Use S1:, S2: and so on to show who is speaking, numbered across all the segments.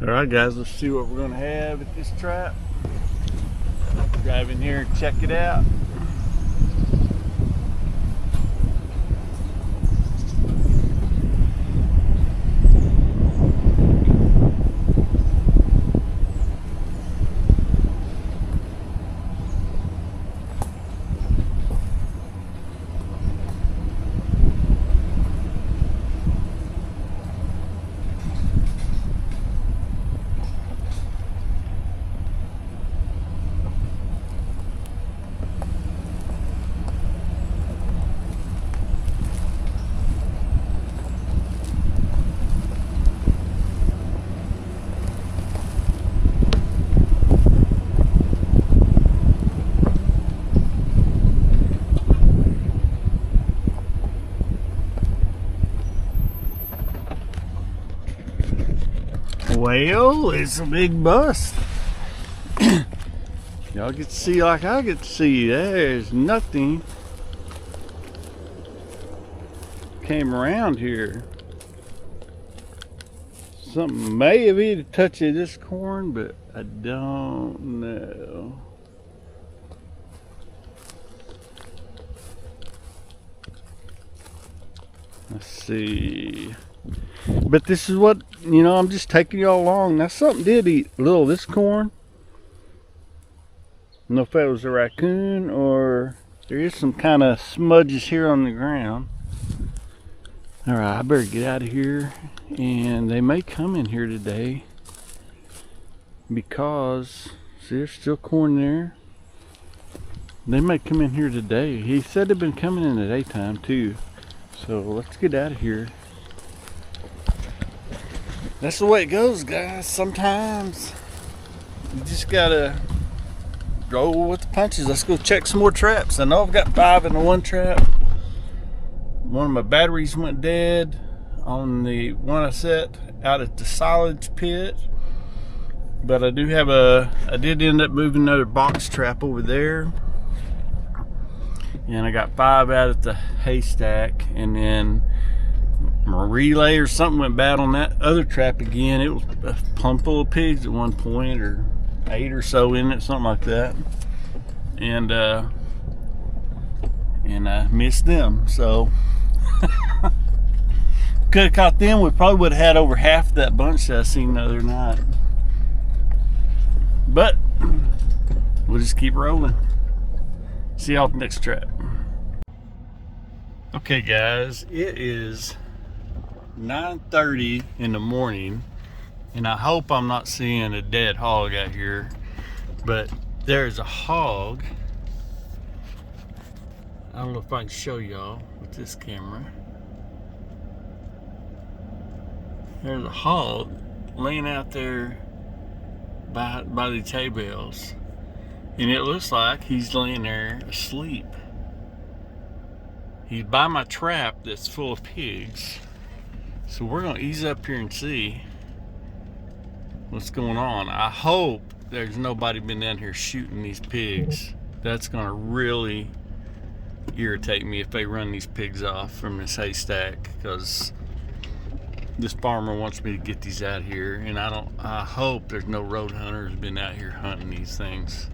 S1: Alright guys, let's see what we're going to have at this trap. Drive in here and check it out. Well, it's a big bust. Y'all get to see like I get to see. There's nothing came around here. Something may have eaten a touch of this corn, but I don't know. Let's see. But this is what, you know, I'm just taking y'all along. Now something did eat a little of this corn. I don't know if that was a raccoon or there is some kind of smudges here on the ground. Alright, I better get out of here. And they may come in here today because, see, there's still corn there. They may come in here today. He said they've been coming in the daytime too. So let's get out of here. That's the way it goes, guys. Sometimes you just gotta roll with the punches. Let's go check some more traps. I know I've got 5 in the one trap. One of my batteries went dead on the one I set out at the silage pit. But I do have I did end up moving another box trap over there. And I got 5 out at the haystack, and then my relay or something went bad on that other trap again. It was plumb full of pigs at one point, or 8 or so in it, something like that. And I missed them, so could have caught them. We probably would have had over half of that bunch that I seen the other night. But we'll just keep rolling. See y'all at the next trap. Okay guys, it is 9:30 in the morning, and I hope I'm not seeing a dead hog out here, but there's a hog. I don't know if I can show y'all with this camera. There's a hog laying out there by the hay bales, and it looks like he's laying there asleep. He's by my trap that's full of pigs. So we're gonna ease up here and see what's going on. I hope there's nobody been down here shooting these pigs. That's gonna really irritate me if they run these pigs off from this haystack, because this farmer wants me to get these out here, and I hope there's no road hunters been out here hunting these things.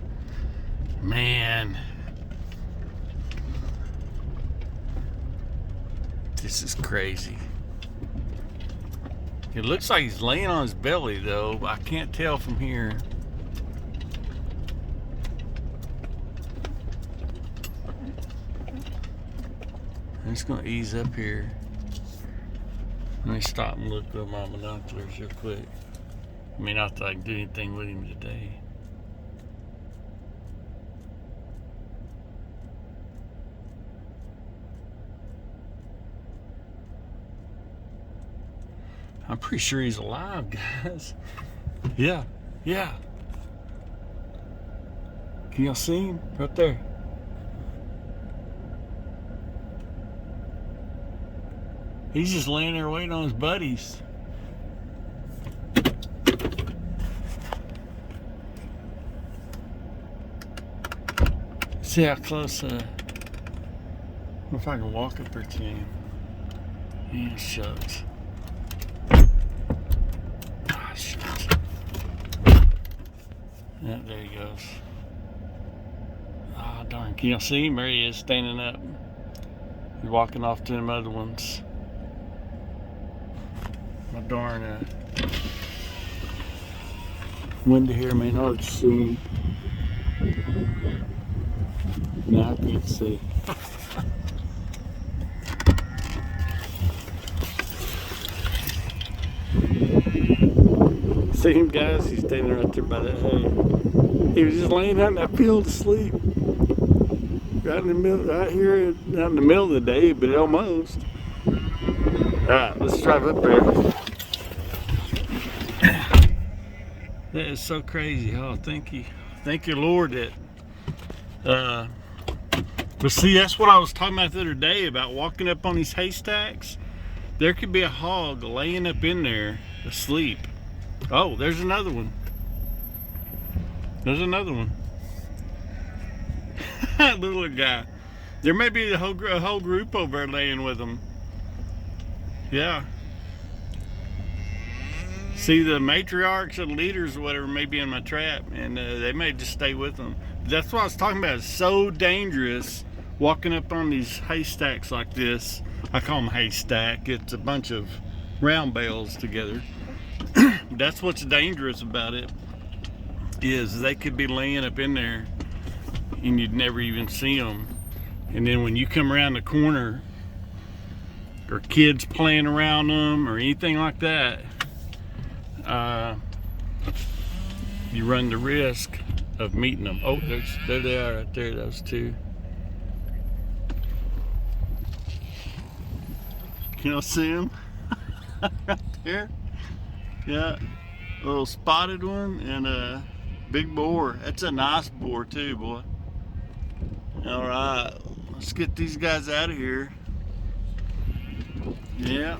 S1: Man, this is crazy. It looks like he's laying on his belly though. I can't tell from here. I'm just gonna ease up here. Let me stop and look with my binoculars real quick. I mean, not that I can do anything with him today. I'm pretty sure he's alive, guys. Yeah. Can y'all see him? Right there. He's just laying there waiting on his buddies. See how close, I don't know if I can walk up there to him. Yeah, shucks. Ah, shucks. Yeah, there he goes. Oh, darn. Can y'all see him? There he is, standing up. He's walking off to them other ones. My darn window here may not see him. Now I can't see. See him, guys? He's standing right there by that hay. He was just laying out in that field asleep. Right in the middle, right here, not in the middle of the day, but almost. Alright, let's drive up there. That is so crazy. Oh, thank you, Lord, that. But see, that's what I was talking about the other day about walking up on these haystacks. There could be a hog laying up in there asleep. Oh, there's another one. There's another one. Little guy. There may be a whole group over there laying with them. Yeah. See, the matriarchs or leaders or whatever may be in my trap, and they may just stay with them. That's what I was talking about. It's so dangerous walking up on these haystacks like this. I call them haystack. It's a bunch of round bales together. That's what's dangerous about it, is they could be laying up in there and you'd never even see them. And then when you come around the corner, or kids playing around them or anything like that, you run the risk of meeting them. Oh, there they are right there, those two. Can y'all see them? Right there? Yeah, a little spotted one and a big boar. That's a nice boar too, boy. All right, let's get these guys out of here. Yeah.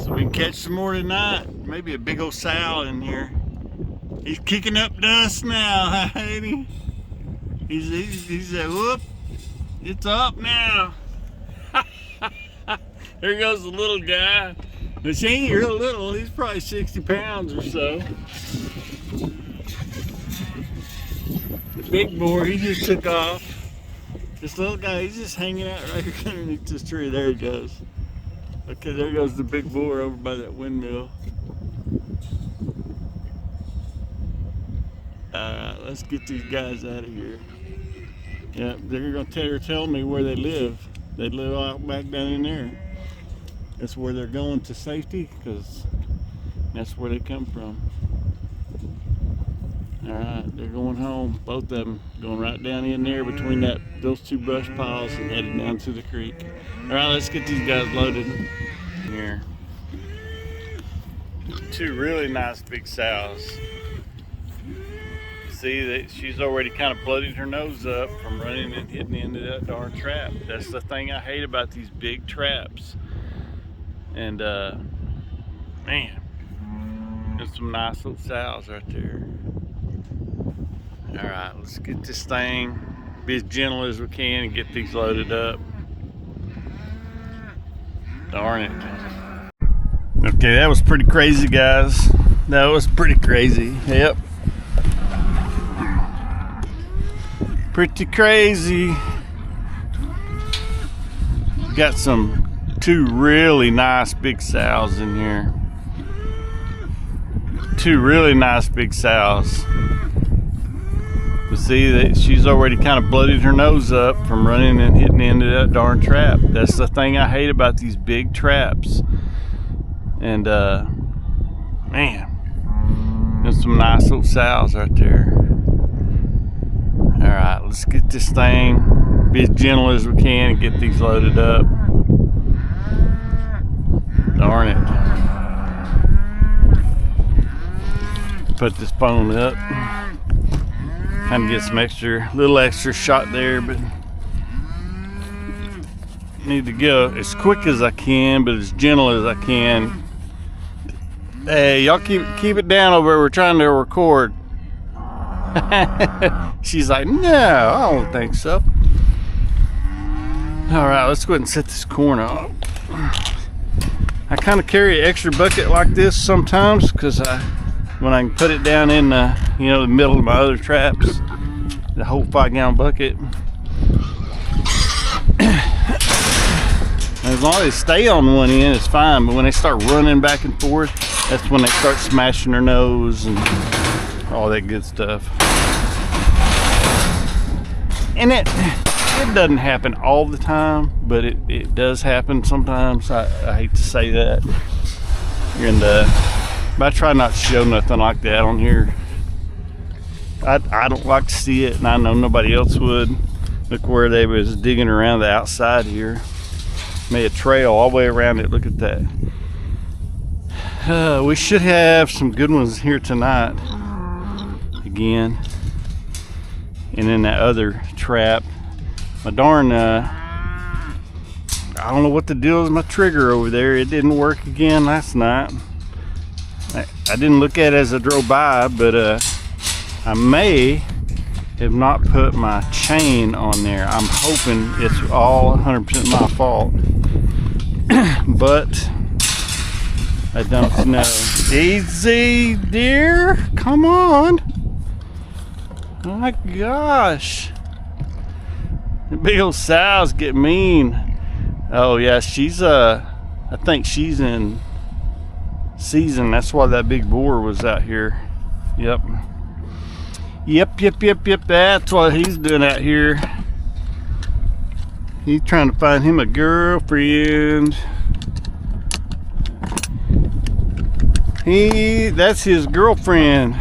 S1: So we can catch some more tonight. Maybe a big old sow in here. He's kicking up dust now, ain't he? He's said, whoop, it's up now. There goes the little guy. But she ain't real little. He's probably 60 pounds or so. The big boar, he just took off. This little guy, he's just hanging out right here underneath this tree. There he goes. Okay, there goes the big boar over by that windmill. Alright, let's get these guys out of here. Yeah, they're gonna tell me where they live. They live out back down in there. That's where they're going to safety, because that's where they come from. Alright, they're going home. Both of them going right down in there between those two brush piles and heading down to the creek. Alright, let's get these guys loaded here. Two really nice big sows. See that she's already kind of bloodied her nose up from running and hitting into that darn trap. That's the thing I hate about these big traps. And man, there's some nice little sows right there. All right, let's get this thing, be as gentle as we can and get these loaded up. Darn it. Okay, that was pretty crazy, guys. That was pretty crazy. Yep. Pretty crazy. Got two really nice big sows in here. Two really nice big sows. But see that she's already kind of bloodied her nose up from running and hitting into that darn trap. That's the thing I hate about these big traps. And man, there's some nice little sows right there. All right, let's get this thing, be as gentle as we can and get these loaded up. Darn it. Put this phone up. Kind of get some little extra shot there, but need to go as quick as I can, but as gentle as I can. Hey, y'all keep it down over there. We're trying to record. She's like, no, I don't think so. All right, let's go ahead and set this corn up. I kind of carry an extra bucket like this sometimes because I when I can put it down in the, you know, the middle of my other traps, the whole 5-gallon bucket. As long as they stay on one end, it's fine. But when they start running back and forth, that's when they start smashing their nose and all that good stuff. And it doesn't happen all the time, but it does happen sometimes. I hate to say that. And but I try not to show nothing like that on here. I don't like to see it, and I know nobody else would. Look where they was digging around the outside here. Made a trail all the way around it. Look at that. We should have some good ones here tonight again. And then that other trap, my darn I don't know what the deal is with my trigger over there. It didn't work again last night. I didn't look at it as I drove by, but I may have not put my chain on there. I'm hoping it's all 100% my fault. But I don't know. Easy, dear. Come on. Oh my gosh. The big old sows get mean. Oh yeah, she's I think she's in season. That's why that big boar was out here. Yep. Yep. That's what he's doing out here. He's trying to find him a girlfriend. That's his girlfriend.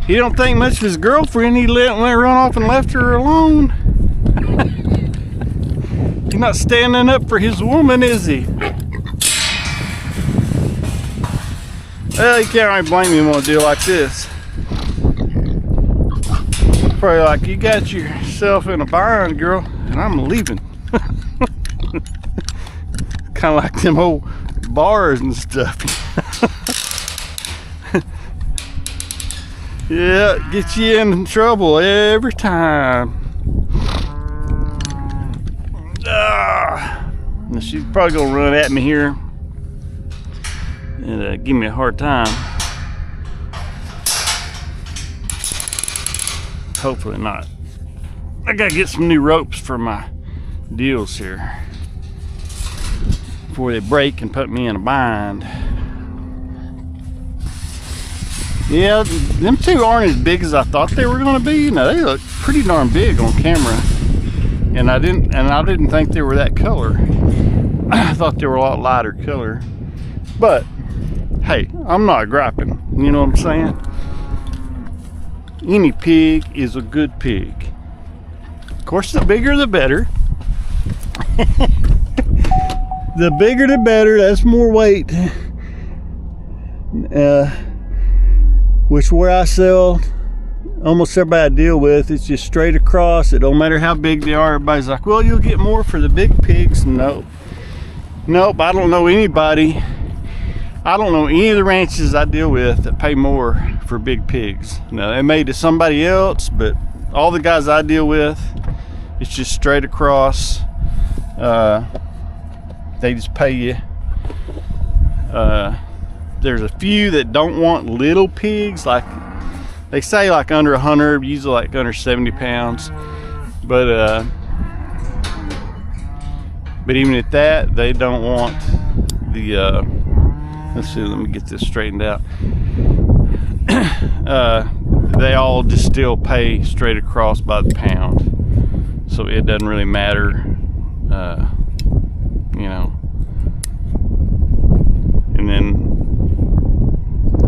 S1: He don't think much of his girlfriend. He let her run off and left her alone. He's not standing up for his woman, is he? Well, you can't really blame him on a deal like this. Probably like, you got yourself in a bind, girl, and I'm leaving. Kind of like them old bars and stuff. Yeah, get you in trouble every time. She's probably gonna run at me here and give me a hard time. Hopefully not. I gotta get some new ropes for my deals here before they break and put me in a bind. Yeah, them two aren't as big as I thought they were going to be. You know, they look pretty darn big on camera, and I didn't think they were that color. I thought they were a lot lighter color. But hey, I'm not griping. You know what I'm saying? Any pig is a good pig. Of course, the bigger the better. The bigger the better. That's more weight. Which where I sell, almost everybody I deal with, it's just straight across. It don't matter how big they are. Everybody's like, well, you'll get more for the big pigs. Nope. I don't know anybody. I don't know any of the ranches I deal with that pay more for big pigs. Now, they may to somebody else, but all the guys I deal with, it's just straight across. They just pay you. There's a few that don't want little pigs, like they say like under 100, usually like under 70 pounds. But even at that, they don't want the, let's see, let me get this straightened out. They all just still pay straight across by the pound. So it doesn't really matter, you know. And then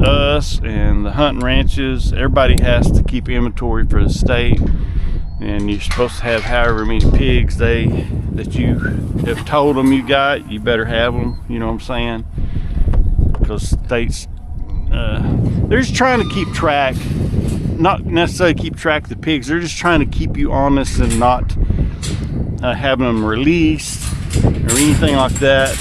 S1: us and the hunting ranches, everybody has to keep inventory for the state, and you're supposed to have however many pigs that you have told them you got. You better have them, you know what I'm saying? Because states, they're just trying to keep track, not necessarily keep track of the pigs. They're just trying to keep you honest and not having them released or anything like that.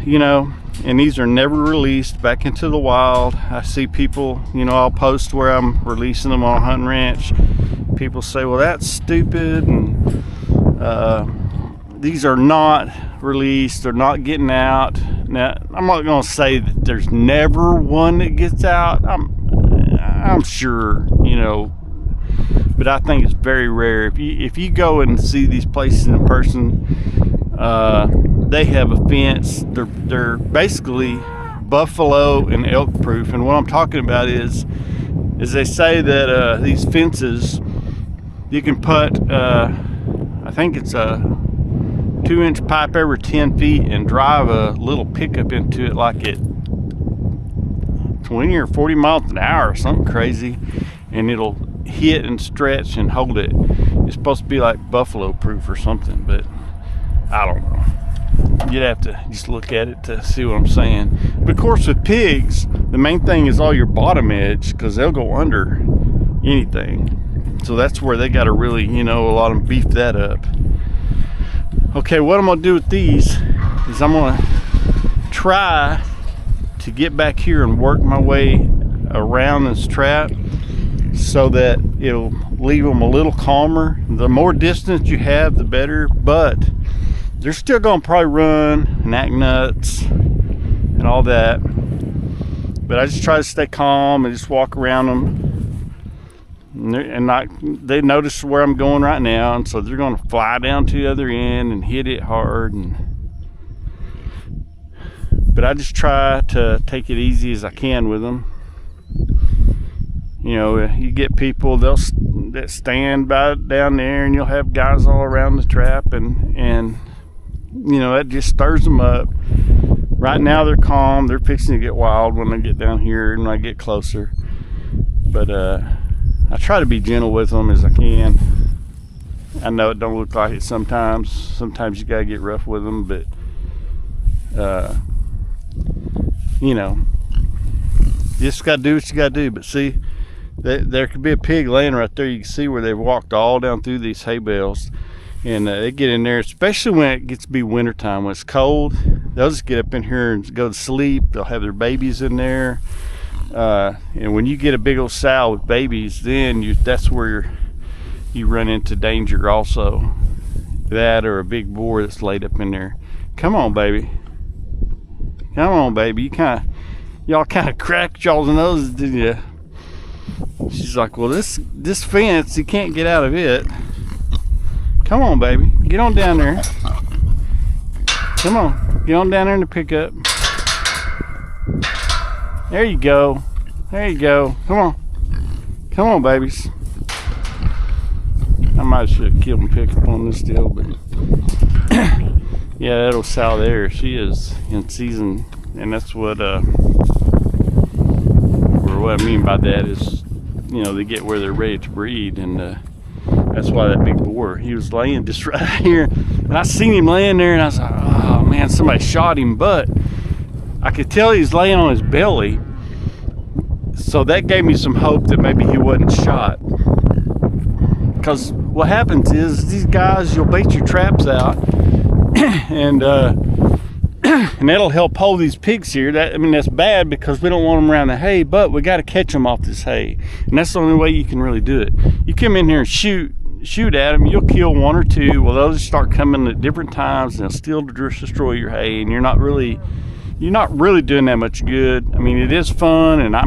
S1: You know, and these are never released back into the wild. I see people, you know, I'll post where I'm releasing them on a hunting ranch. People say, well, that's stupid, and these are not released, they're not getting out. Now, I'm not gonna say that there's never one that gets out. I'm sure, you know, but I think it's very rare. If you go and see these places in person, they have a fence. They're basically buffalo and elk proof. And what I'm talking about is they say that these fences, you can put I think it's a 2-inch pipe every 10 feet and drive a little pickup into it like at 20 or 40 miles an hour or something crazy, and it'll hit and stretch and hold it. It's supposed to be like buffalo proof or something, but I don't know. You'd have to just look at it to see what I'm saying. But of course with pigs, the main thing is all your bottom edge, because they'll go under anything. So that's where they got to really, you know, a lot of them beef that up. Okay, what I'm gonna do with these is I'm gonna try to get back here and work my way around this trap so that it'll leave them a little calmer. The more distance you have, the better, but they're still gonna probably run and act nuts and all that. But I just try to stay calm and just walk around them. And they notice where I'm going right now, and so they're going to fly down to the other end and hit it hard. But I just try to take it easy as I can with them. You know, you get people that stand by down there, and you'll have guys all around the trap, and you know, it just stirs them up. Right now they're calm. They're fixing to get wild when they get down here and when I get closer. But I try to be gentle with them as I can. I know it don't look like it sometimes. Sometimes you gotta get rough with them, but you know, you just gotta do what you gotta do. But see, there could be a pig laying right there. You can see where they've walked all down through these hay bales, and they get in there, especially when it gets to be wintertime. When it's cold, they'll just get up in here and go to sleep. They'll have their babies in there. And when you get a big old sow with babies, then that's where you run into danger also. That or a big boar that's laid up in there. Come on, baby. Come on, baby. Y'all kind of cracked y'all's noses, didn't you? She's like, well, this fence, you can't get out of it. Come on, baby. Get on down there. Come on. Get on down there in the pickup. There you go. There you go. Come on. Come on, babies. I might should have killed and picked up on this deal, but yeah, that old sow there, she is in season, and that's what or what I mean by that is, you know, they get where they're ready to breed, and that's why that big boar, he was laying just right here, and I seen him laying there, and I was like, oh man, somebody shot him, but I could tell he was laying on his belly, so that gave me some hope that maybe he wasn't shot. Because what happens is these guys, you'll bait your traps out, and that'll help hold these pigs here. That's bad because we don't want them around the hay, but we got to catch them off this hay, and that's the only way you can really do it. You come in here and shoot at them, you'll kill one or two. Well, they'll just start coming at different times, and they'll still destroy your hay, and you're not really doing that much good. I mean, it is fun, and I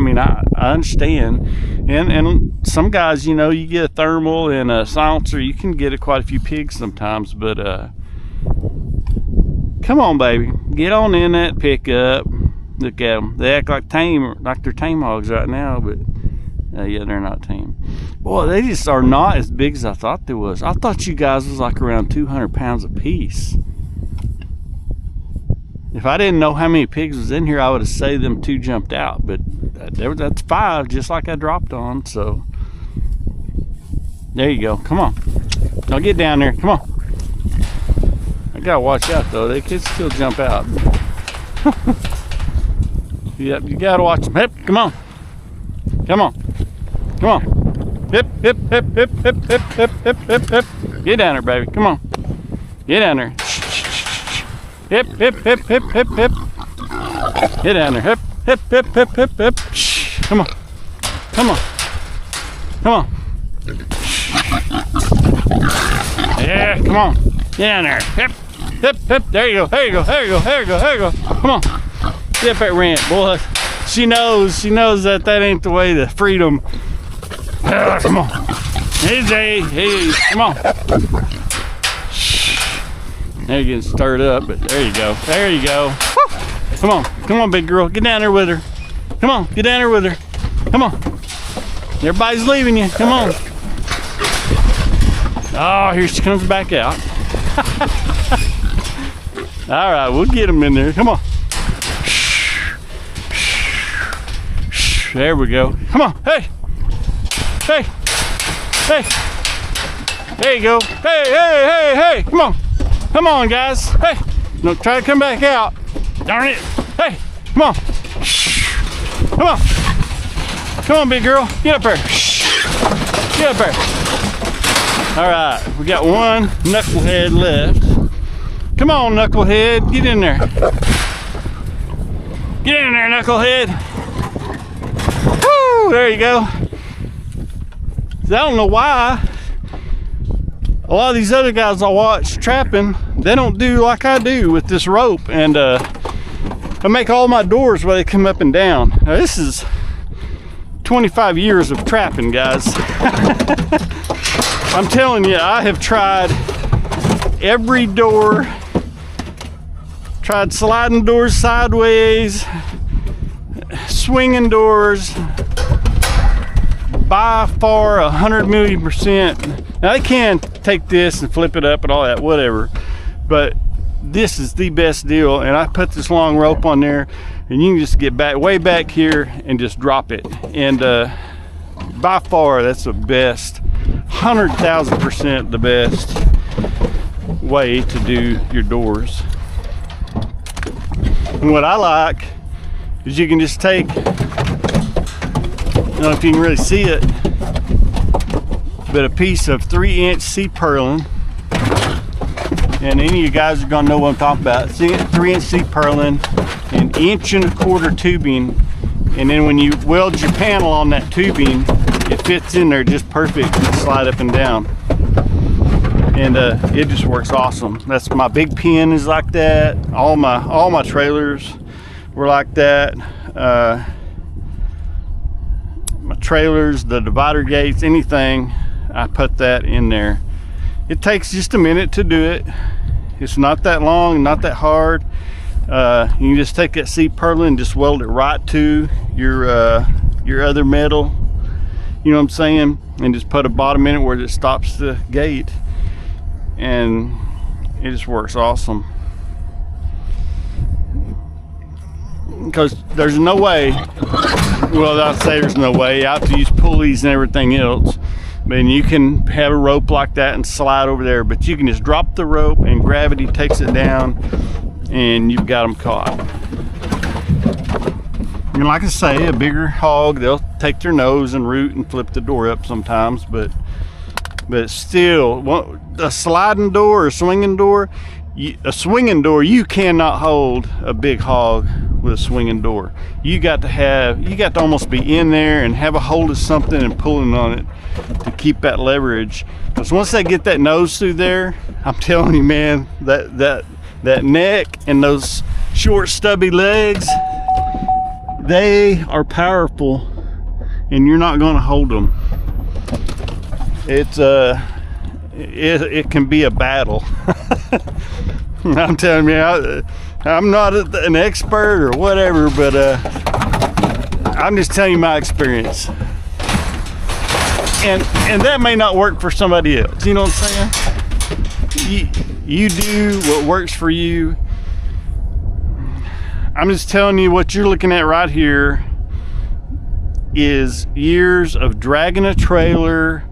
S1: understand. And some guys, you know, you get a thermal and a silencer, you can get quite a few pigs sometimes, but come on, baby. Get on in that pickup. Look at them. They act like they're tame hogs right now, but yeah, they're not tame. Boy, they just are not as big as I thought they was. I thought you guys was like around 200 pounds a piece. If I didn't know how many pigs was in here, I would have said them two jumped out, but that's 5, just like I dropped on. So there you go. Come on, now get down there. Come on. I gotta watch out though; they could still jump out. Yep, you gotta watch them. Hip, come on, come on, come on. Hip, hip, hip, hip, hip, hip, hip, hip, hip, hip. Get down there, baby. Come on, get down there. Hip, hip, hip, hip, hip, hip. Get down there. Hip, hip, hip, hip, hip, hip. Come on. Come on. Come on. Yeah, come on. Get down there. Hip, hip, hip. There you go. There you go. There you go. There you go. There you go. Come on. Get up that ramp, boy. She knows that ain't the way to freedom. Come on. Hey, Jay. Hey, come on. Now you're getting stirred up, but there you go. There you go. Woo. Come on. Come on, big girl. Get down there with her. Come on. Get down there with her. Come on. Everybody's leaving you. Come on. Oh, here she comes back out. All right, we'll get them in there. Come on. There we go. Come on. Hey. Hey. Hey. There you go. Hey, hey, hey, hey. Come on. Come on, guys. Hey. No, try to come back out. Darn it. Hey. Come on. Come on. Come on, big girl. Get up there. Get up there. All right. We got one knucklehead left. Come on, knucklehead. Get in there. Get in there, knucklehead. Woo! There you go. I don't know why a lot of these other guys I watch trapping, they don't do like I do with this rope, and I make all my doors where they come up and down. Now, this is 25 years of trapping, guys. I'm telling you, I have tried every door, tried sliding doors sideways, swinging doors, by far 100,000,000%. Now, they can take this and flip it up and all that, whatever, but this is the best deal. And I put this long rope on there, and you can just get back way back here and just drop it. And by far, that's the best, 100,000% the best way to do your doors. And what I like is you can just take, I don't know if you can really see it, but a piece of 3-inch C purlin, and any of you guys are gonna know what I'm talking about. See it, 3-inch C purlin, an 1.25 inch tubing, and then when you weld your panel on that tubing, it fits in there just perfect and slide up and down. And it just works awesome. That's my big pin is like that. All my trailers were like that. My trailers, the divider gates, anything, I put that in there. It takes just a minute to do it. It's not that long, not that hard. You can just take that C purlin and just weld it right to your other metal. You know what I'm saying? And just put a bottom in it where it stops the gate. And it just works awesome. Because there's no way, well, I'll say there's no way. I have to use pulleys and everything else. But you can have a rope like that and slide over there, but you can just drop the rope and gravity takes it down and you've got them caught. And like I say, a bigger hog, they'll take their nose and root and flip the door up sometimes, but still, a sliding door or a swinging door, you cannot hold a big hog with a swinging door. You got to almost be in there and have a hold of something and pulling on it to keep that leverage. Because once they get that nose through there, I'm telling you, man, that neck and those short stubby legs, they are powerful, and you're not going to hold them. It can be a battle. I'm telling you, I'm not an expert or whatever, but I'm just telling you my experience. And that may not work for somebody else. You know what I'm saying? You do what works for you. I'm just telling you, what you're looking at right here is years of dragging a trailer,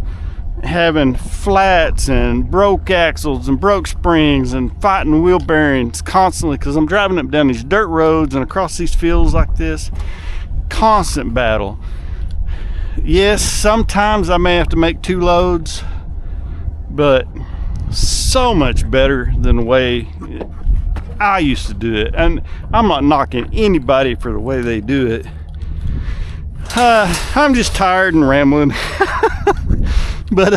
S1: having flats and broke axles and broke springs and fighting wheel bearings constantly, because I'm driving up down these dirt roads and across these fields like this. Constant battle. Yes, sometimes I may have to make 2 loads, but so much better than the way I used to do it. And I'm not knocking anybody for the way they do it. I'm just tired and rambling. But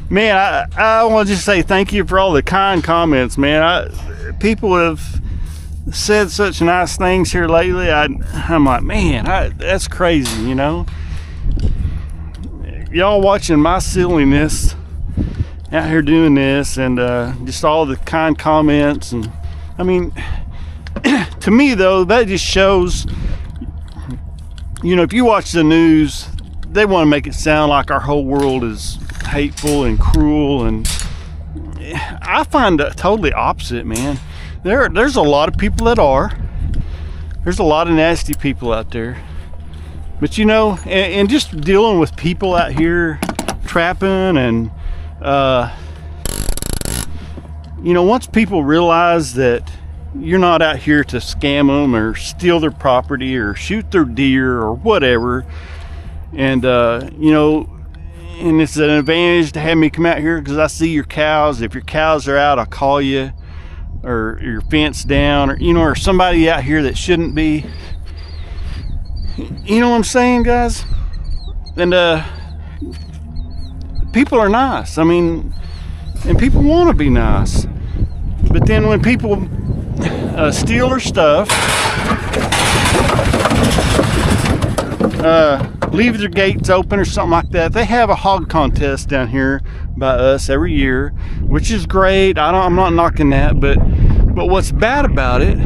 S1: man, I want to just say thank you for all the kind comments, man. People have said such nice things here lately. I'm like, man, that's crazy, you know. Y'all watching my silliness out here doing this, and just all the kind comments, and I mean, to me though, that just shows, you know, if you watch the news, they want to make it sound like our whole world is hateful and cruel, and I find it totally opposite, man. There's a lot of people that are. There's a lot of nasty people out there. But you know, and just dealing with people out here trapping, and you know, once people realize that you're not out here to scam them or steal their property or shoot their deer or whatever, and you know, and it's an advantage to have me come out here because I see your cows. If your cows are out, I'll call you, or your fence down, or you know, or somebody out here that shouldn't be. You know what I'm saying, guys? And people are nice. I mean, and people want to be nice. But then when people steal their stuff, leave their gates open or something like that. They have a hog contest down here by us every year, which is great. I'm not knocking that, but what's bad about it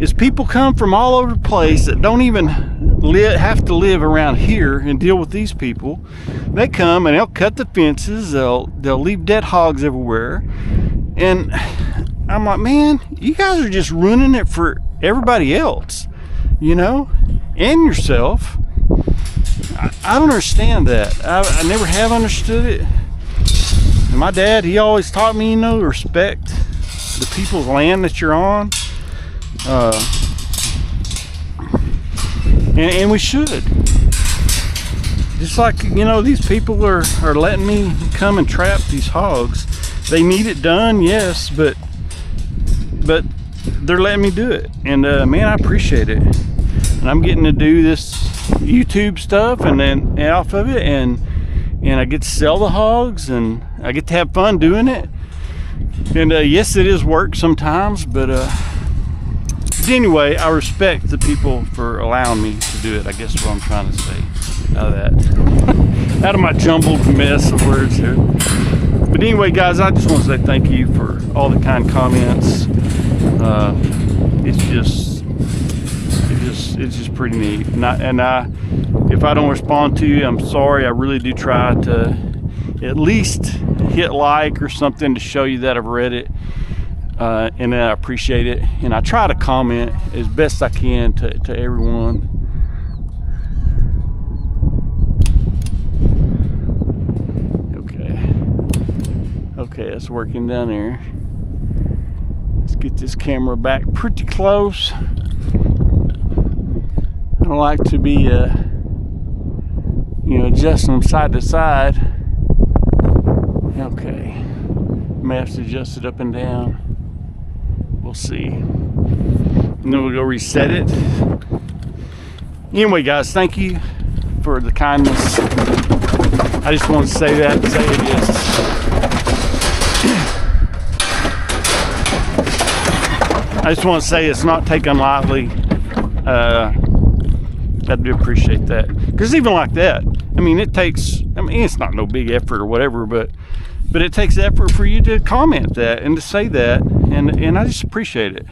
S1: is people come from all over the place that don't even have to live around here and deal with these people. They come and they'll cut the fences, they'll leave dead hogs everywhere, and I'm like, man, you guys are just ruining it for everybody else, you know, and yourself. I don't understand that. I never have understood it. And my dad, he always taught me, you know, respect the people's land that you're on. And we should. Just like, you know, these people are letting me come and trap these hogs. They need it done, yes, but they're letting me do it. And man, I appreciate it. And I'm getting to do this YouTube stuff, and then off of it, and I get to sell the hogs, and I get to have fun doing it. And yes, it is work sometimes, but anyway, I respect the people for allowing me to do it. I guess what I'm trying to say out of that, out of my jumbled mess of words here. But anyway, guys, I just want to say thank you for all the kind comments. It's just pretty neat. And if I don't respond to you, I'm sorry. I really do try to at least hit like or something to show you that I've read it. And I appreciate it, and I try to comment as best I can to everyone. Okay, it's working down there. Let's get this camera back pretty close. I don't like to be you know, adjusting them side to side. Okay, may have to adjust it up and down. We'll see. And then we'll go reset it. Anyway, guys, thank you for the kindness. I just want to say that, say it is. I just want to say it's not taken lightly. I do appreciate that. Because even like that, I mean, it's not no big effort or whatever, but it takes effort for you to comment that and to say that, and I just appreciate it.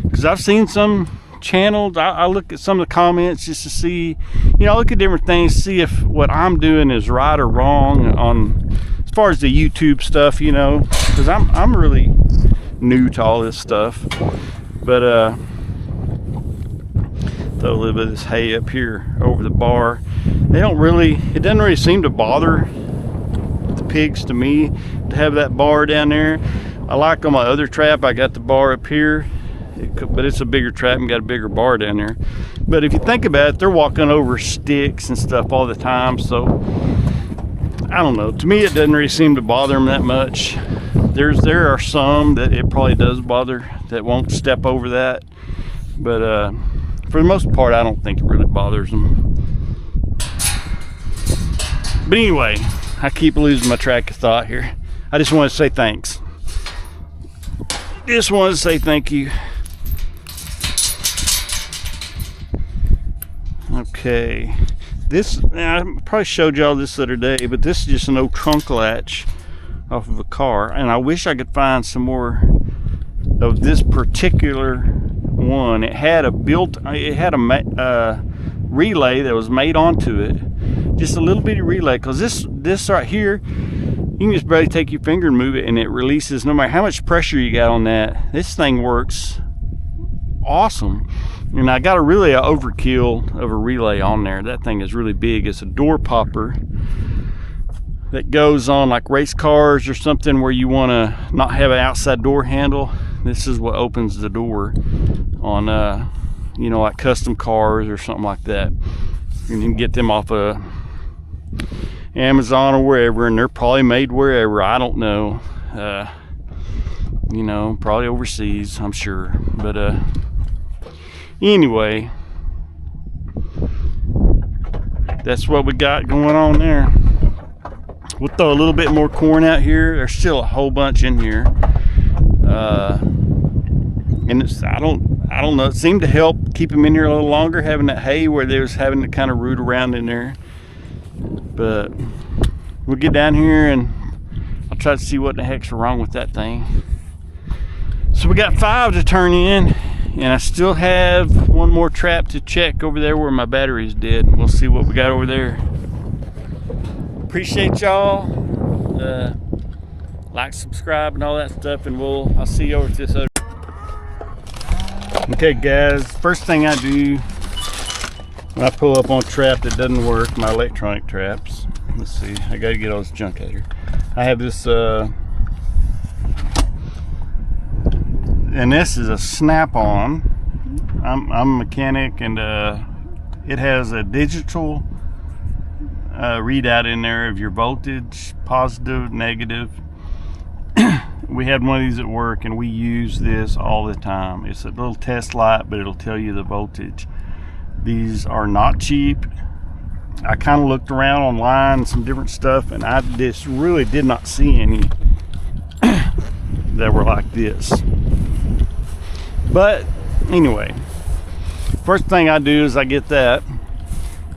S1: Because I've seen some channels, I look at some of the comments just to see, you know, I look at different things, see if what I'm doing is right or wrong on as far as the YouTube stuff, you know, because I'm really new to all this stuff. But throw a little bit of this hay up here over the bar. It doesn't really seem to bother the pigs to me to have that bar down there. I like on my other trap, I got the bar up here, but it's a bigger trap and got a bigger bar down there. But if you think about it, they're walking over sticks and stuff all the time, so I don't know. To me, it doesn't really seem to bother them that much. There are some that it probably does bother that won't step over that, but for the most part, I don't think it really bothers them. But anyway, I keep losing my track of thought here. I just want to say thanks.
S2: just wanted to say thank you. Okay, this, I probably showed y'all this the other day, but this is just an old trunk latch off of a car, and I wish I could find some more of this particular one. It had a relay that was made onto it, just a little bitty relay, because this right here, you can just barely take your finger and move it and it releases no matter how much pressure you got on that. This thing works awesome. And I got a really overkill of a relay on there. That thing is really big. It's a door popper that goes on like race cars or something where you want to not have an outside door handle. This is what opens the door on you know, like custom cars or something like that. You can get them off of Amazon or wherever, and they're probably made wherever, I don't know. You know, probably overseas, I'm sure. But anyway, that's what we got going on there. We'll throw a little bit more corn out here. There's still a whole bunch in here. And it's, I don't know, it seemed to help keep them in here a little longer, having that hay where they was having to kind of root around in there. But we'll get down here and I'll try to see what the heck's wrong with that thing. So we got 5 to turn in, and I still have one more trap to check over there where my battery's dead, and we'll see what we got over there. Appreciate y'all. Like, subscribe, and all that stuff, and I'll see you over at this other. Okay guys, first thing I do when I pull up on a trap that doesn't work, my electronic traps. Let's see, I gotta get all this junk out of here. I have this and this is a snap-on. I'm a mechanic, and it has a digital readout in there of your voltage, positive, negative. We had one of these at work, and we use this all the time. It's a little test light, but it'll tell you the voltage. These are not cheap. I kind of looked around online, some different stuff, and I just really did not see any that were like this. But anyway, first thing I do is I get that,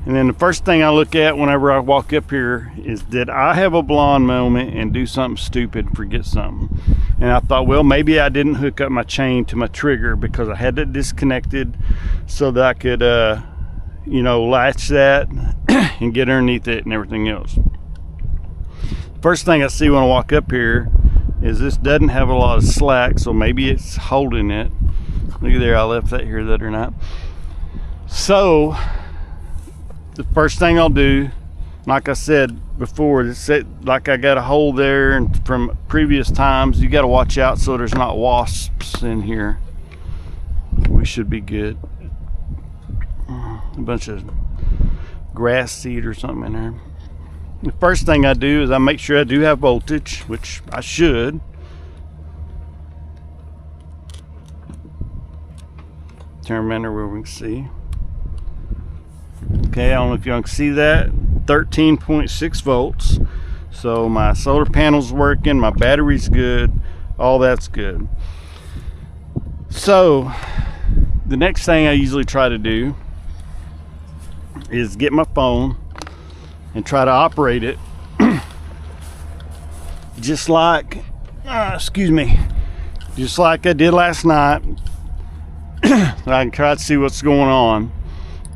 S2: and then the first thing I look at whenever I walk up here is, did I have a blonde moment and do something stupid, forget something? And I thought, well, maybe I didn't hook up my chain to my trigger, because I had it disconnected so that I could you know, latch that and get underneath it and everything else. First thing I see when I walk up here is this doesn't have a lot of slack, so maybe it's holding it. Look at there, I left that here the other night. So the first thing I'll do, like I said before, like I got a hole there, and from previous times, you got to watch out so there's not wasps in here. We should be good. A bunch of grass seed or something in there. The first thing I do is I make sure I do have voltage, which I should. Turn around there where we can see. Okay, I don't know if y'all can see that. 13.6 volts. So my solar panel's working, my battery's good, all that's good. So the next thing I usually try to do is get my phone and try to operate it just like excuse me, just like I did last night. I can try to see what's going on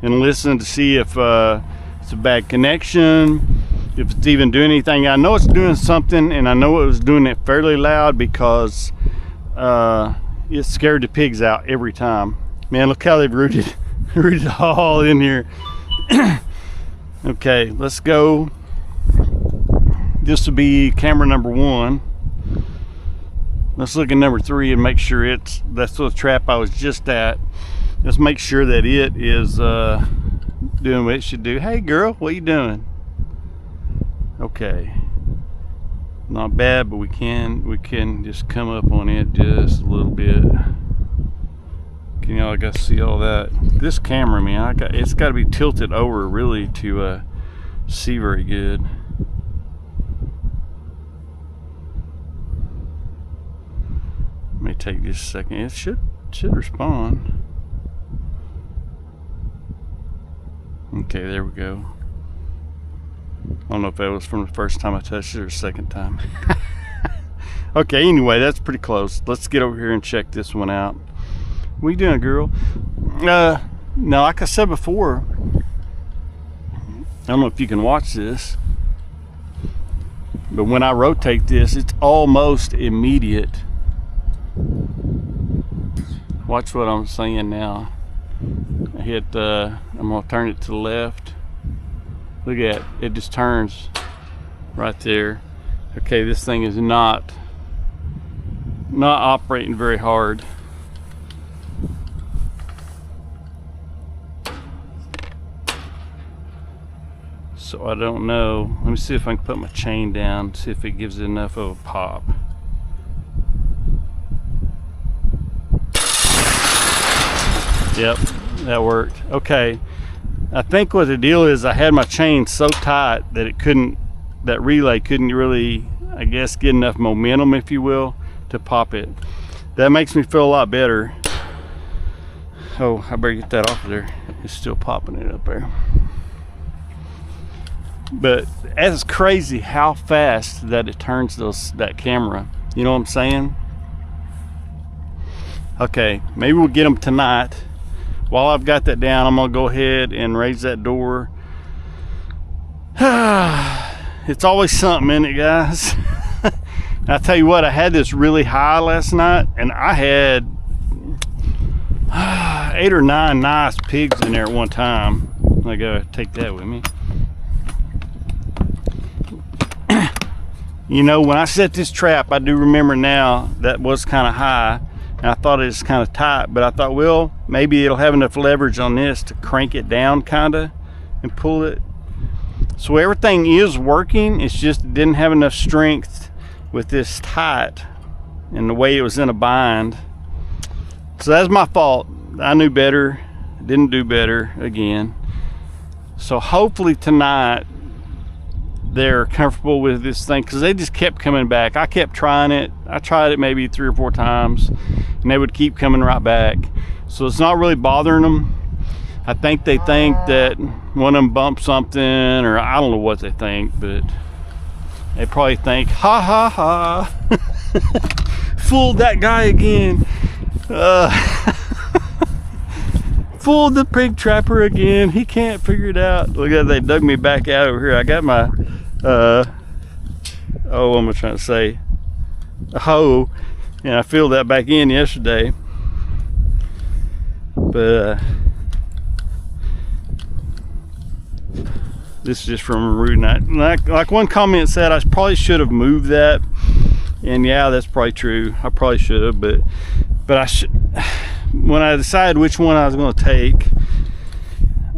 S2: and listen to see if it's a bad connection, if it's even doing anything. I know it's doing something, and I know it was doing it fairly loud because it scared the pigs out every time. Man, look how they've rooted all in here. Okay, let's go. This will be camera number 1. Let's look at number 3 and make sure that's the trap I was just at. Let's make sure that it is doing what it should do. Hey girl, what you doing? Okay, not bad, but we can just come up on it just a little bit. Can y'all guys see all that? This camera, man, it's got to be tilted over really to see very good. Let me take just a second. It should respond. Okay, there we go. I don't know if that was from the first time I touched it or the second time. Okay, anyway, that's pretty close. Let's get over here and check this one out. What you doing, girl? Now, like I said before, I don't know if you can watch this, but when I rotate this, it's almost immediate. Watch what I'm saying now. I hit, I'm gonna turn it to the left. Look at it, it just turns right there. Okay, this thing is not operating very hard. So I don't know. Let me see if I can put my chain down, see if it gives it enough of a pop. Yep, that worked. Okay, I think what the deal is, I had my chain so tight that it couldn't, that relay couldn't really, I guess, get enough momentum, if you will, to pop it. That makes me feel a lot better. Oh, I better get that off of there. It's still popping it up there. But it's crazy how fast that it turns that camera. You know what I'm saying? Okay, maybe we'll get them tonight. While I've got that down, I'm gonna go ahead and raise that door. It's always something, isn't it, guys? I tell you what, I had this really high last night, and I had 8 or 9 nice pigs in there at one time. I gotta take that with me. You know, when I set this trap, I do remember now that was kind of high, and I thought it was kind of tight, but I thought, well, maybe it'll have enough leverage on this to crank it down kind of and pull it. So everything is working, it's just it didn't have enough strength with this tight and the way it was in a bind. So that's my fault. I knew better, didn't do better again. So hopefully tonight they're comfortable with this thing, because they just kept coming back. I kept trying it. I tried it maybe 3 or 4 times, and they would keep coming right back. So it's not really bothering them. I think they think that one of them bumped something, or I don't know what they think, but they probably think, ha ha ha, fooled that guy again. Fooled the pig trapper again. He can't figure it out. Look at, they dug me back out over here. I got my oh, what am I trying to say, a hoe, and I filled that back in yesterday. But this is just from a rude night. Like one comment said, I probably should have moved that, and yeah, that's probably true. I probably should have, but I should. When I decided which one I was going to take,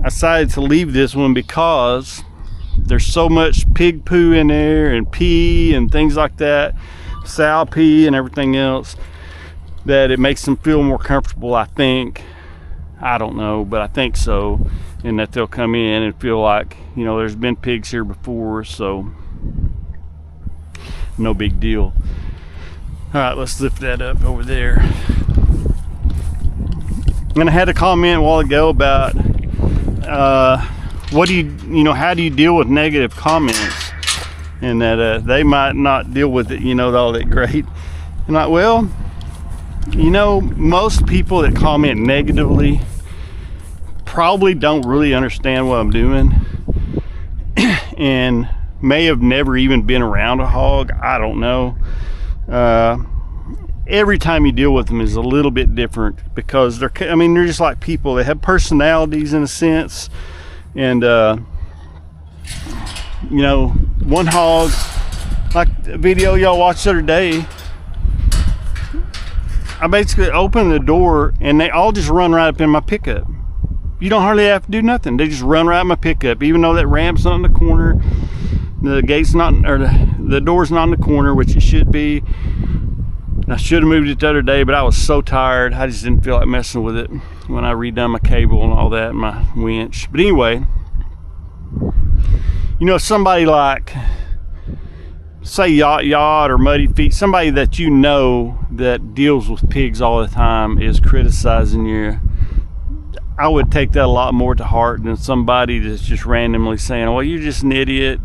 S2: I decided to leave this one because there's so much pig poo in there and pee and things like that, sow pee and everything else, that it makes them feel more comfortable, I think. I don't know, but I think so. And that they'll come in and feel like, you know, there's been pigs here before, so no big deal. All right, let's lift that up over there. And I had a comment a while ago about what do you know, how do you deal with negative comments, and that they might not deal with it, you know, all that great. And like, well, you know, most people that comment negatively probably don't really understand what I'm doing and may have never even been around a hog. I don't know. Every time you deal with them is a little bit different, because they're just like people. They have personalities in a sense, and you know, one hog, like the video y'all watched the other day, I basically open the door and they all just run right up in my pickup. You don't hardly have to do nothing. They just run right in my pickup, even though that ramp's not in the corner, the gate's not, or the door's not in the corner, which it should be. I should have moved it the other day, but I was so tired. I just didn't feel like messing with it when I redone my cable and all that, and my winch. But anyway, you know, somebody like say Yacht or Muddy Feet, somebody that you know that deals with pigs all the time is criticizing you, I would take that a lot more to heart than somebody that's just randomly saying, well, you're just an idiot.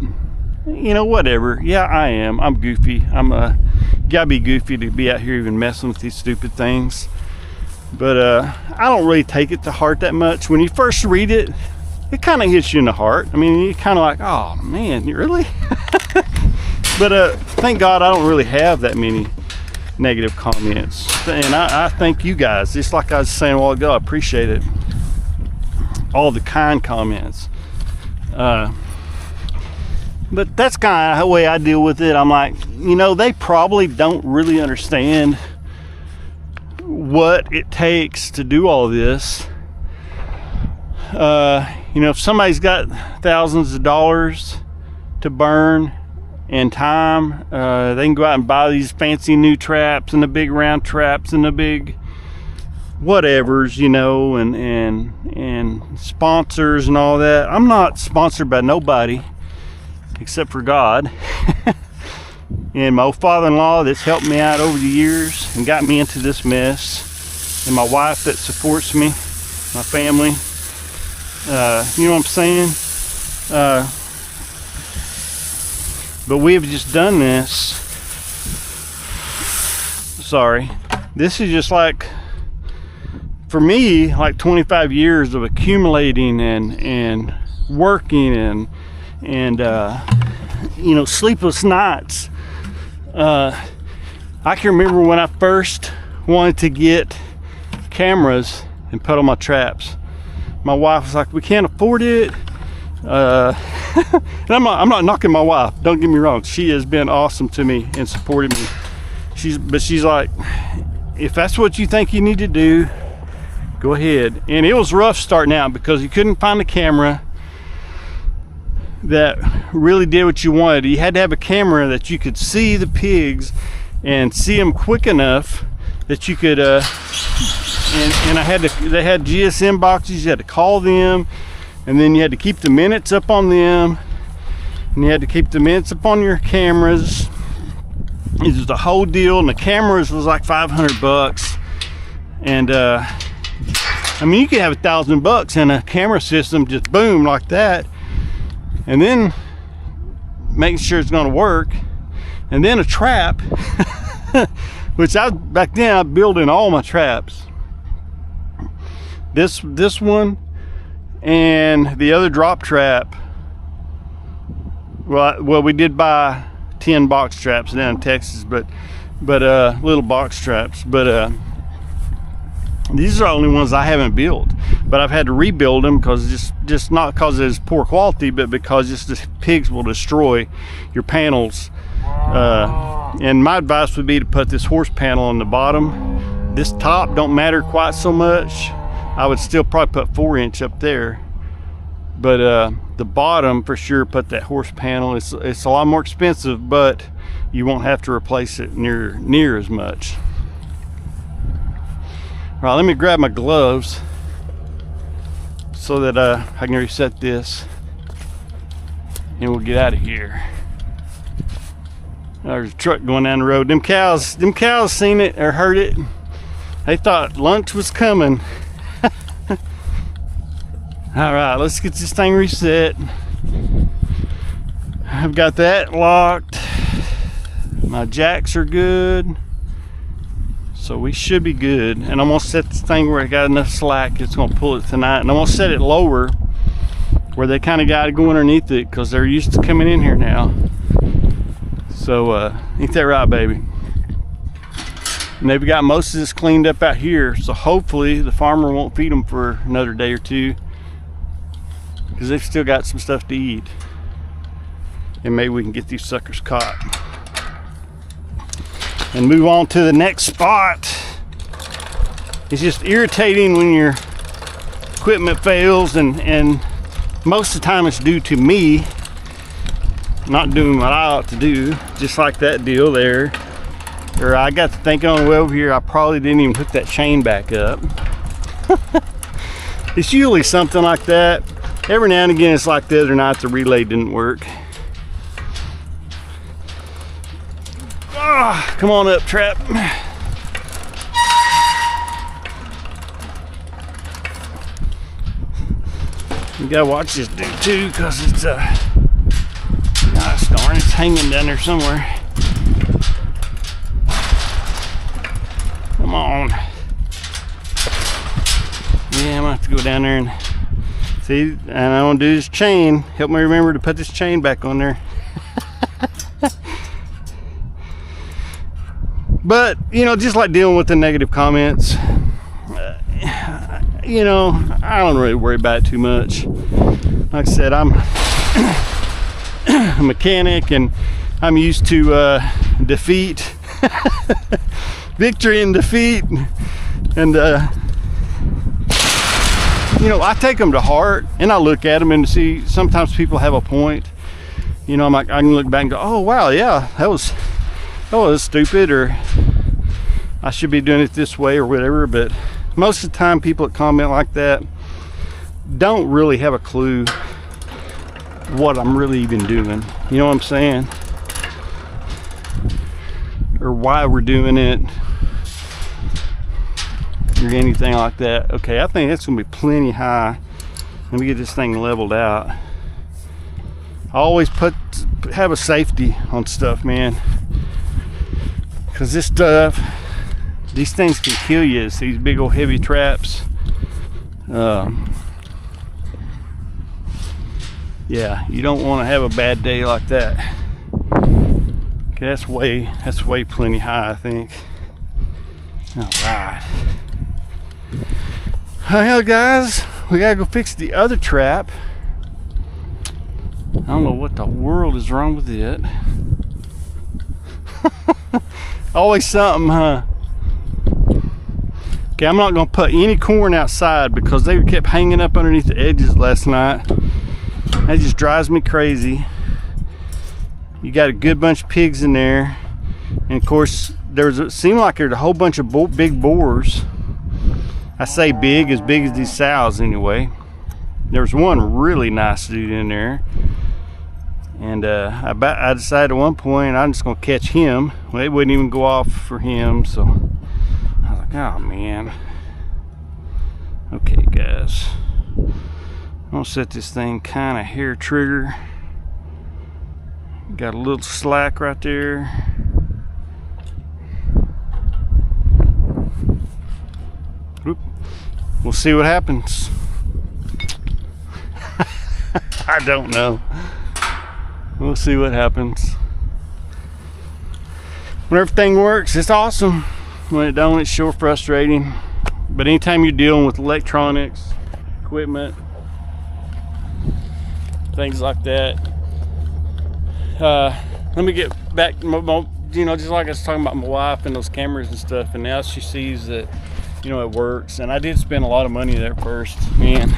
S2: You know, whatever. Yeah, I am. I'm goofy. Gotta be goofy to be out here even messing with these stupid things. But I don't really take it to heart that much. When you first read it, it kind of hits you in the heart. I mean, you're kind of like, oh man, really? But thank God I don't really have that many negative comments. And I thank you guys. Just like I was saying a while ago, I appreciate it. All the kind comments. But that's kind of the way I deal with it. I'm like, you know, they probably don't really understand what it takes to do all this. You know, if somebody's got thousands of dollars to burn and time, they can go out and buy these fancy new traps and the big round traps and the big whatevers, you know, and sponsors and all that. I'm not sponsored by nobody except for God. And my old father-in-law that's helped me out over the years and got me into this mess, and my wife that supports me, my family. You know what I'm saying? But we have just done this. Sorry. This is just like, for me, like 25 years of accumulating and working and you know, sleepless nights. I can remember when I first wanted to get cameras and put on my traps. My wife was like, we can't afford it. And I'm not knocking my wife, don't get me wrong. She has been awesome to me and supported me. She's like, if that's what you think you need to do, go ahead. And it was rough starting out because you couldn't find a camera that really did what you wanted. You had to have a camera that you could see the pigs and see them quick enough that you could and they had GSM boxes. You had to call them, and then you had to keep the minutes up on them, and you had to keep the minutes up on your cameras. It was the whole deal, and the cameras was like $500. And I mean, you could have $1,000 in a camera system, just boom like that, and then making sure it's going to work, and then a trap, which back then I was building all my traps. This one and the other drop trap. Well, we did buy 10 box traps down in Texas, but little box traps. But these are the only ones I haven't built. But I've had to rebuild them because just not because it's poor quality, but because just the pigs will destroy your panels. And my advice would be to put this horse panel on the bottom. This top don't matter quite so much. I would still probably put 4-inch up there, but the bottom for sure, put that horse panel. It's a lot more expensive, but you won't have to replace it near as much. All right, let me grab my gloves so that I can reset this, and we'll get out of here. There's a truck going down the road. Them cows seen it or heard it. They thought lunch was coming. All right, let's get this thing reset. I've got that locked. My jacks are good, so we should be good. And I'm gonna set this thing where I got enough slack. It's gonna pull it tonight, and I'm gonna set it lower where they kind of got to go underneath it because they're used to coming in here now. So ain't that right, baby? And they've got most of this cleaned up out here, so hopefully the farmer won't feed them for another day or two, because they've still got some stuff to eat, and maybe we can get these suckers caught and move on to the next spot. It's just irritating when your equipment fails, and most of the time it's due to me not doing what I ought to do, just like that deal there. Or I got to thinking on the way over here, I probably didn't even hook that chain back up. It's usually something like that. Every now and again it's like the other night, the relay didn't work. Ah, come on up, Trap. You gotta watch this dude too, cause it's gosh darn, it's hanging down there somewhere. Come on. Yeah, I'm gonna have to go down there and see. And I want to do this chain. Help me remember to put this chain back on there. But you know, just like dealing with the negative comments, you know, I don't really worry about it too much. Like I said, I'm a mechanic and I'm used to defeat, victory and defeat, and you know, I take them to heart and I look at them and see sometimes people have a point. You know, I'm like, I can look back and go, oh wow, yeah, that was stupid, or I should be doing it this way or whatever. But most of the time people that comment like that don't really have a clue what I'm really even doing. You know what I'm saying? Or why we're doing it or anything like that. Okay, I think that's gonna be plenty high. Let me get this thing leveled out. I always have a safety on stuff, man, because this stuff, these things can kill you. It's these big old heavy traps. Yeah, you don't want to have a bad day like that. Okay, that's way plenty high, I think. All right. Well, guys, we gotta go fix the other trap. I don't know what the world is wrong with it. Always something, huh? Okay, I'm not gonna put any corn outside because they kept hanging up underneath the edges last night. That just drives me crazy. You got a good bunch of pigs in there, and of course it seemed like there's a whole bunch of big boars. I say big as these sows anyway. There was one really nice dude in there, and I decided at one point I'm just gonna catch him. Well, it wouldn't even go off for him, so I was like, oh man. Okay, guys, I'm gonna set this thing kind of hair trigger. Got a little slack right there. Oop. We'll see what happens. I don't know. We'll see what happens. When everything works, it's awesome. When it don't, it's sure frustrating. But anytime you're dealing with electronics, equipment, things like that. Let me get back, you know, just like I was talking about my wife and those cameras and stuff, and now she sees that, you know, it works. And I did spend a lot of money there first, man,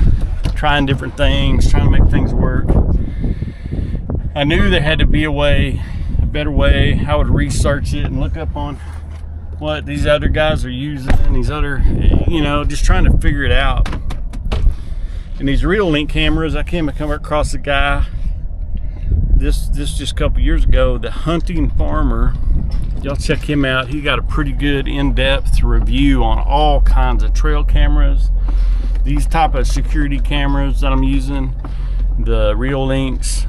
S2: trying different things, trying to make things work. I knew there had to be a better way. I would research it and look up on what these other guys are using, these other, you know, just trying to figure it out. And these Real Link cameras, I came across a guy this just a couple years ago, the Hunting Farmer. Y'all check him out. He got a pretty good in-depth review on all kinds of trail cameras, these type of security cameras that I'm using, the Real Links.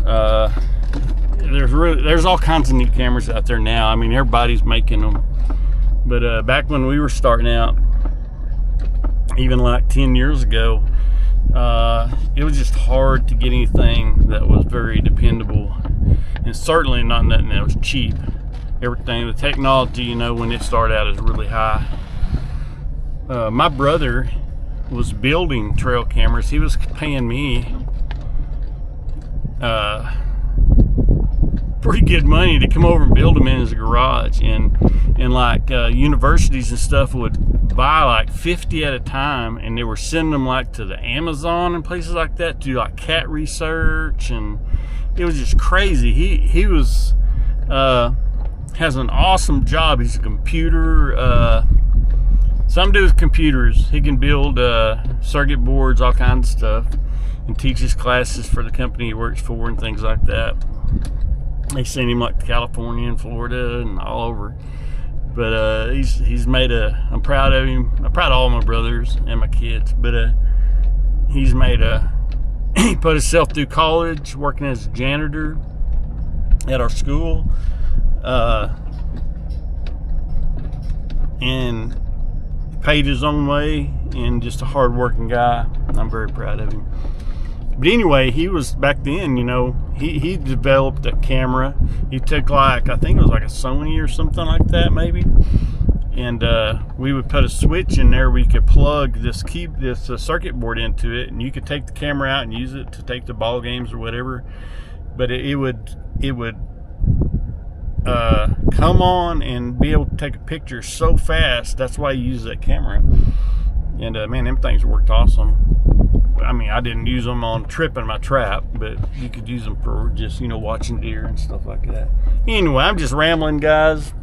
S2: There's all kinds of neat cameras out there now. I mean, everybody's making them, but back when we were starting out, even like 10 years ago, it was just hard to get anything that was very dependable, and certainly not nothing that was cheap. Everything, the technology, you know, when it started out, is really high. My brother was building trail cameras. He was paying me pretty good money to come over and build them in his garage, and like universities and stuff would buy like 50 at a time, and they were sending them like to the Amazon and places like that to do like cat research, and it was just crazy. He was has an awesome job. He's a computer, something to do with computers. He can build circuit boards, all kinds of stuff, and teaches classes for the company he works for and things like that. They sent him like to California and Florida and all over. But he's made I'm proud of him. I'm proud of all my brothers and my kids. But he's made he put himself through college working as a janitor at our school. And paid his own way, and just a hard-working guy. I'm very proud of him. But anyway, he was back then, you know, he developed a camera. He took like, I think it was like a Sony or something like that, maybe. And we would put a switch in there where you could plug this circuit board into it, and you could take the camera out and use it to take the ball games or whatever. But it would come on and be able to take a picture so fast. That's why you use that camera. And man, them things worked awesome. I mean, I didn't use them on tripping my trap, but you could use them for just, you know, watching deer and stuff like that. Anyway, I'm just rambling, guys.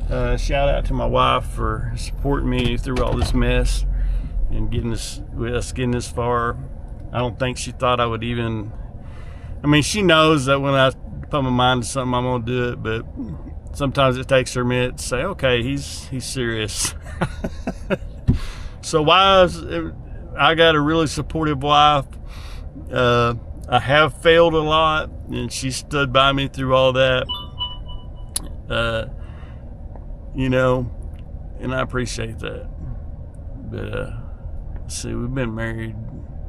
S2: Shout out to my wife for supporting me through all this mess and getting us getting this far. I don't think she thought I would even, I mean, she knows that when I put my mind to something, I'm gonna do it, but sometimes it takes her a minute to say, okay, he's serious. So wives, I got a really supportive wife. I have failed a lot, and she stood by me through all that. You know, and I appreciate that. But let's see, we've been married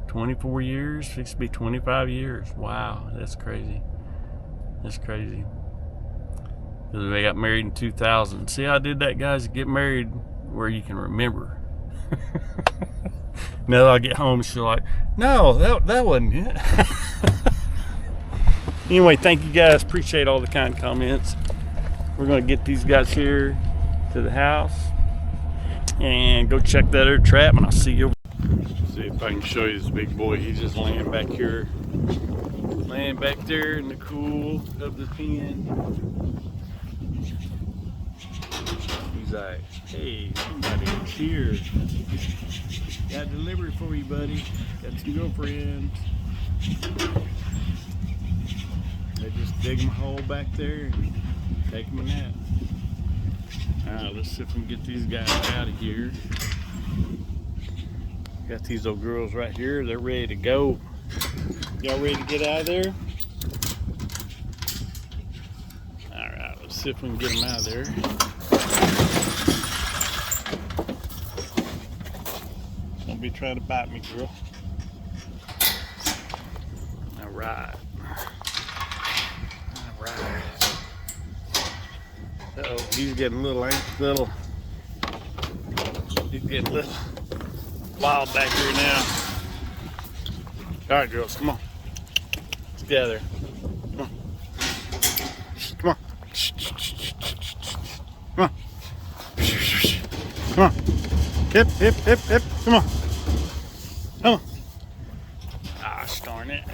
S2: 24 years, fixed to be 25 years. Wow, that's crazy. That's crazy. Because they got married in 2000. See how I did that, guys? Get married where you can remember. Now I get home, she's like, no, that wasn't it. Anyway, thank you guys. Appreciate all the kind comments. We're going to get these guys here to the house and go check that other trap, and I'll see you. See if I can show you this big boy. He's just laying back here, laying back there in the cool of the pen. He's like, hey, somebody's here. Got a delivery for you, buddy. Got some girlfriends. They just dig them a hole back there and take them a nap. Alright, let's see if we can get these guys out of here. Got these old girls right here. They're ready to go. Y'all ready to get out of there? Alright, let's see if we can get them out of there. Don't be trying to bite me, girl. Alright. Alright. Uh-oh, he's getting a little he's getting a little wild back here now. Alright, girls, come on. Let's get out of there. Come on. Come on. Come on. Come on. Hip, hip, hip, hip. Come on. Come on. Ah, darn it.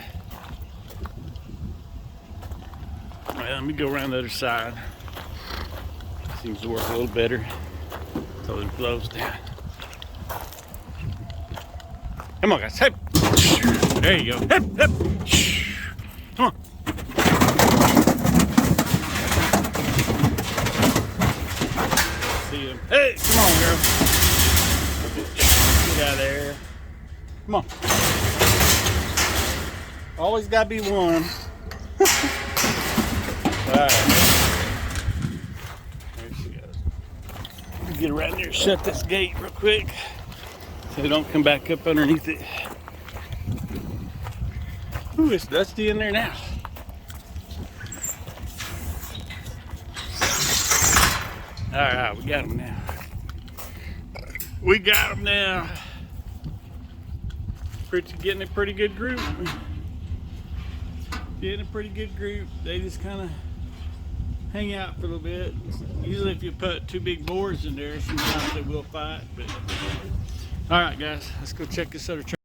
S2: All right, let me go around the other side. Seems to work a little better. So it flows down. Come on, guys. Hip. There you go. Hip, hip. Come on. See him. Hey, come on, girl. Get out of there. Come on. Always gotta be one. Alright. There she goes. Get around there and shut this gate real quick so they don't come back up underneath it. Ooh, it's dusty in there now. Alright, we got them now. We got them now. Getting a pretty good group. Getting a pretty good group. They just kind of hang out for a little bit. Usually if you put two big boards in there, sometimes they will fight. But all right, guys, let's go check this other trap.